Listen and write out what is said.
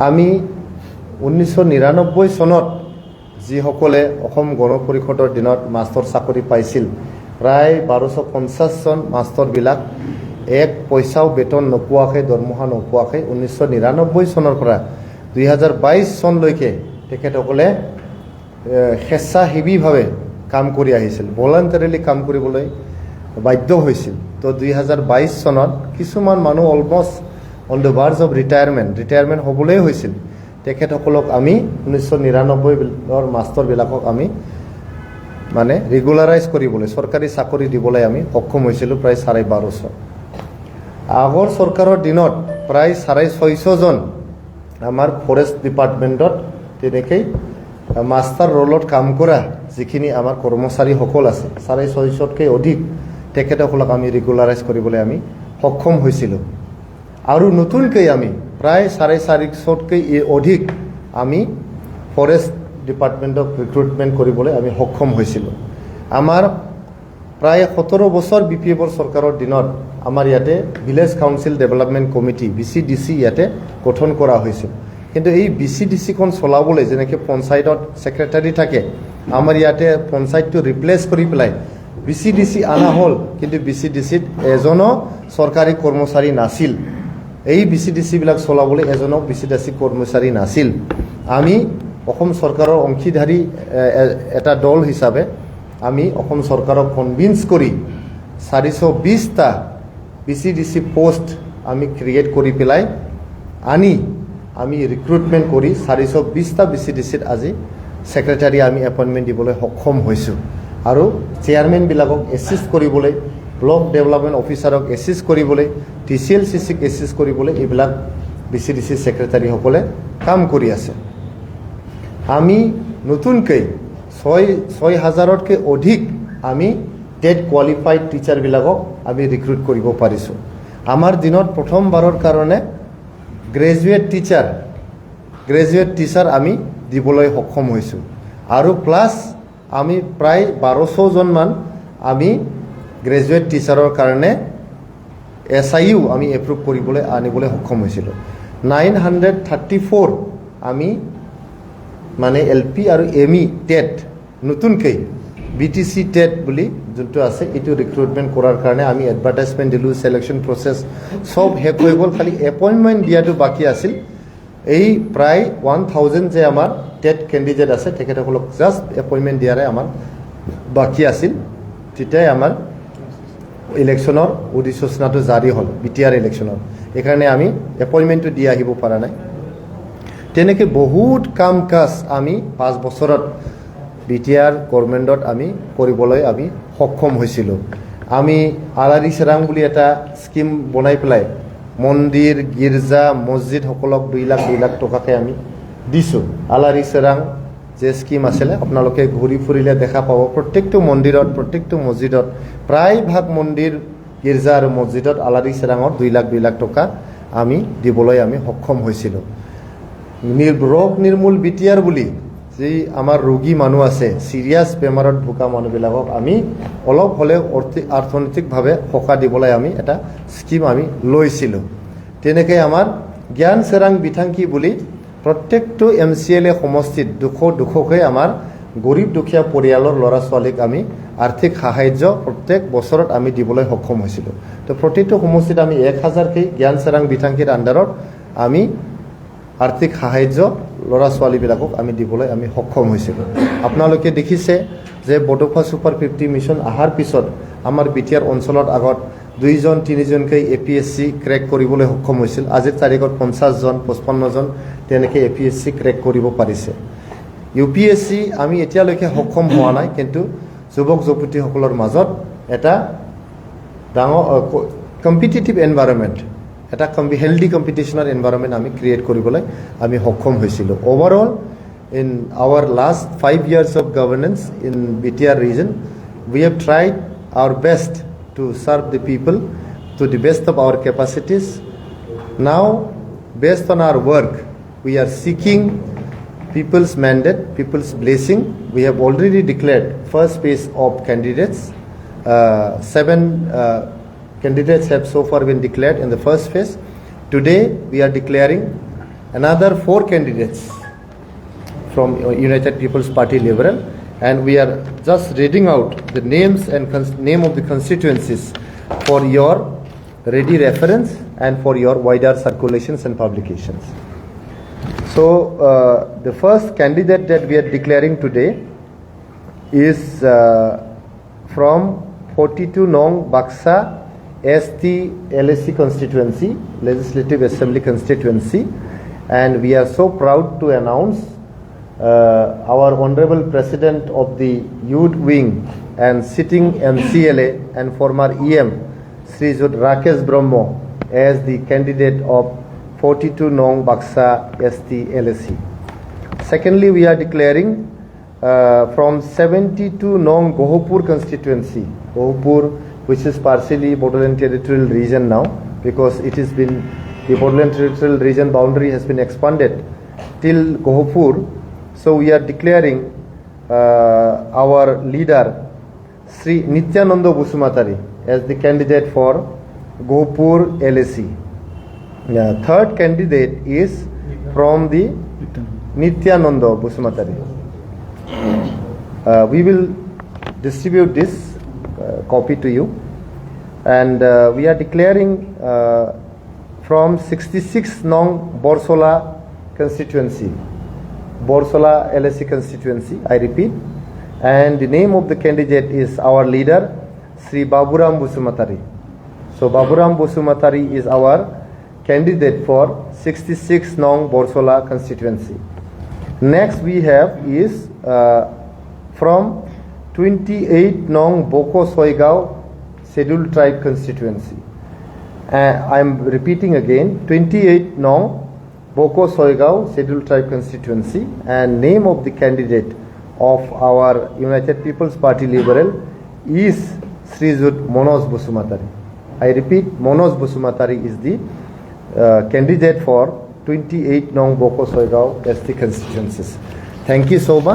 আমি 1999 চনত যিসকলে অসম গণ পৰিষদৰ দিনত মাষ্টৰ চাকৰি পাইছিল প্ৰায় 1250 জন মাষ্টৰবিলাক এক পইচাও বেতন নোপোৱাকৈ দৰমহা নোপোৱাকৈ 1999 চনৰ পৰা 2022 চনলৈকে তেখেতসকলে স্বেচ্ছাসেৱীভাৱে কাম কৰি আহিছিল, ভলাণ্টাৰীলি কাম কৰিবলৈ বাধ্য হৈছিল। তো 2022 চনত কিছুমান মানুহ almost on the Verge of retirement হ'বলৈ হৈছিল। তেখেতসকলক আমি 1999 মাষ্টৰবিলাকক আমি মানে ৰেগুলাৰাইজ কৰিবলৈ, চৰকাৰী চাকৰি দিবলৈ আমি সক্ষম হৈছিলোঁ প্ৰায় 1250। আগৰ চৰকাৰৰ দিনত প্ৰায় 650 জন আমাৰ ফৰেষ্ট ডিপাৰ্টমেণ্টত তেনেকৈ মাষ্টাৰ ৰোলত কাম কৰা যিখিনি আমাৰ কৰ্মচাৰীসকল আছে 650তকৈ অধিক তেখেতসকলক আমি ৰেগুলাৰাইজ কৰিবলৈ আমি সক্ষম হৈছিলোঁ। আৰু নতুনকৈ আমি প্ৰায় 450তকৈ অধিক আমি ফৰেষ্ট ডিপাৰ্টমেণ্টক ৰিক্ৰুটমেণ্ট কৰিবলৈ আমি সক্ষম হৈছিলোঁ। আমাৰ প্ৰায় 17 বছৰ BPFৰ চৰকাৰৰ দিনত আমাৰ ইয়াতে village council development committee VCDC ইয়াতে গঠন কৰা হৈছিল। কিন্তু এই VCDCখন চলাবলৈ যেনেকৈ পঞ্চায়তত ছেক্ৰেটাৰী থাকে, আমাৰ ইয়াতে পঞ্চায়তটো ৰিপ্লেচ কৰি পেলাই VCDC অনা হ'ল, কিন্তু VCDCত এজনো চৰকাৰী কৰ্মচাৰী নাছিল। এই VCDCবিলাক চলাবলৈ এজনো VCDC কৰ্মচাৰী নাছিল। আমি অসম চৰকাৰৰ অংশীদাৰী এটা দল হিচাপে আমি অসম চৰকাৰক কনভিন্স কৰি 420টা VCDC পোষ্ট আমি ক্ৰিয়েট কৰি পেলাই আনি আমি ৰিক্ৰুটমেণ্ট কৰি 420টা VCDCত আজি ছেক্ৰেটাৰী আমি এপইণ্টমেণ্ট দিবলৈ সক্ষম হৈছোঁ। আৰু চেয়াৰমেনবিলাকক এছিষ্ট কৰিবলৈ, ব্লক ডেভেলপমেণ্ট অফিচাৰক এছিষ্ট কৰিবলৈ, TCL CCক এছিষ্ট কৰিবলৈ এইবিলাক VCDC ছেক্ৰেটাৰীসকলে কাম কৰি আছে। আমি নতুনকৈ 6,000তকৈ অধিক আমি টেট কোৱালিফাইড টিচাৰবিলাকক আমি ৰিক্ৰুট কৰিব পাৰিছোঁ। আমাৰ দিনত প্ৰথমবাৰৰ কাৰণে গ্ৰেজুৱেট টিচাৰ আমি দিবলৈ সক্ষম হৈছোঁ। আৰু প্লাছ আমি প্ৰায় 1200 জনমান আমি গ্ৰেজুৱেট টিচাৰৰ কাৰণে SIU আমি এপ্ৰুভ কৰিবলৈ আনিবলৈ সক্ষম হৈছিলোঁ। 934 আমি মানে LP আৰু ME টেট নতুনকৈ BTC টেট বুলি যোনটো আছে এইটো ৰিক্ৰুটমেণ্ট কৰাৰ কাৰণে আমি এডভাৰটাইজমেণ্ট দিলোঁ, ছিলেকশ্যন প্ৰচেছ চব শেষ হৈ গ'ল, খালি এপইণ্টমেণ্ট দিয়াটো বাকী আছিল। এই প্ৰায় 1000 যে আমাৰ টেট কেণ্ডিডেট আছে তেখেতসকলক জাষ্ট এপইণ্টমেণ্ট দিয়াৰে আমাৰ বাকী আছিল। তেতিয়াই আমাৰ ইলেকশ্যনৰ অধিসূচনাটো জাৰি হ'ল, BTR ইলেকশ্যনৰ। সেইকাৰণে আমি এপইণ্টমেণ্টটো দি আহিব পৰা নাই। তেনেকৈ বহুত কাম কাজ আমি 5 বছৰত BTR গভৰ্ণমেণ্টত আমি কৰিবলৈ আমি সক্ষম হৈছিলোঁ। আমি আলাৰী চেৰাং বুলি এটা স্কিম বনাই পেলাই মন্দিৰ, গীৰ্জা, মছজিদসকলক 2 লাখ টকাকৈ আমি দিছোঁ। আলাৰী চেৰাং যে স্কিম আছিলে আপোনালোকে ঘূৰি ফুৰিলে দেখা পাব, প্ৰত্যেকটো মন্দিৰত, প্ৰত্যেকটো মছজিদত, প্ৰায়ভাগ মন্দিৰ, গীৰ্জা আৰু মছজিদত আলাৰী চেৰাঙৰ 2 লাখ টকা আমি দিবলৈ আমি সক্ষম হৈছিলোঁ। ৰোগ নিৰ্মূল BTR বুলি যি আমাৰ ৰোগী মানুহ আছে, চিৰিয়াছ বেমাৰত ভোগা মানুহবিলাকক আমি অলপ হ'লেও অৰ্থনৈতিকভাৱে সকাহ দিবলৈ আমি এটা স্কিম আমি লৈছিলোঁ। তেনেকৈ আমাৰ জ্ঞান চেৰাং বিথাংকি বুলি প্ৰত্যেকটো MCLA সমষ্টিত 200কৈ আমাৰ গৰীব দুখীয়া পৰিয়ালৰ ল'ৰা ছোৱালীক আমি আৰ্থিক সাহায্য প্ৰত্যেক বছৰত আমি দিবলৈ সক্ষম হৈছিলোঁ। তো প্ৰতিটো সমষ্টিত আমি 1000কৈ জ্ঞান চেৰাং বিথাংকিৰ আণ্ডাৰত আমি আৰ্থিক সাহায্য ল'ৰা ছোৱালীবিলাকক আমি দিবলৈ আমি সক্ষম হৈছিলোঁ। আপোনালোকে দেখিছে যে বডোফা ছুপাৰ 50 মিছন অহাৰ পিছত আমাৰ BTR অঞ্চলত আগত 2-3জনকৈ APSC ক্ৰেক কৰিবলৈ সক্ষম হৈছিল। আজিৰ তাৰিখত 50 জন, 55 জন তেনেকৈ APSC ক্ৰেক কৰিব পাৰিছে। UPSC আমি এতিয়ালৈকে সক্ষম হোৱা নাই, কিন্তু যুৱক যুৱতীসকলৰ মাজত এটা ডাঙৰ কম্পিটিটিভ এনভাইৰনমেণ্ট, এটা হেল্ডি কম্পিটিশ্যনৰ এনভাইৰনমেণ্ট আমি ক্ৰিয়েট কৰিবলৈ আমি সক্ষম হৈছিলোঁ। Overall in our last 5 years of governance in BTR region, we have tried our best to serve the people to the best of our capacities. Now, based on our work, we are seeking people's mandate, people's blessing. We have already declared first phase of candidates. 7 candidates have so far been declared in the first phase. Today, we are declaring another 4 candidates from United People's Party Liberal, and we are just reading out the names and name of the constituencies for your ready reference and for your wider circulations and publications. So the first candidate that we are declaring today is from 42 Nong Baksa ST LSC constituency, Legislative Assembly constituency, and we are so proud to announce our Honorable President of the Youth Wing and sitting MCLA and former EM, Sri Jud Rakesh Brahmo, as the candidate of 42 Nong Baksa ST LSC. Secondly, we are declaring from 72 Nong Gohapur constituency, Gohapur, which is partially Bodoland Territorial Region now, because it has been, the Bodoland Territorial Region boundary has been expanded till Gohapur. So we are declaring our leader Sri Nityananda Busumatari as the candidate for Gohapur LSC. Third candidate is from the Nityananda Busumatari. We will distribute this copy to you, and we are declaring from 66 Nong Borsola constituency, Borsola LSC constituency, I repeat, and the name of the candidate is our leader Sri Baburam Busumatari. So Baburam Busumatari is our candidate for 66 Nong Borsola constituency. Next we have is from 28 Nong Boko Soigao Scheduled Tribe constituency. I am repeating again, 28 Nong Boko Soigao Scheduled Tribe constituency, and name of the candidate of our United People's Party Liberal is Sri Jud Manoj Busumatari. I repeat, Manoj Busumatari is the candidate for 28 Nong Boko Soigao ST constituencies. Thank you so much.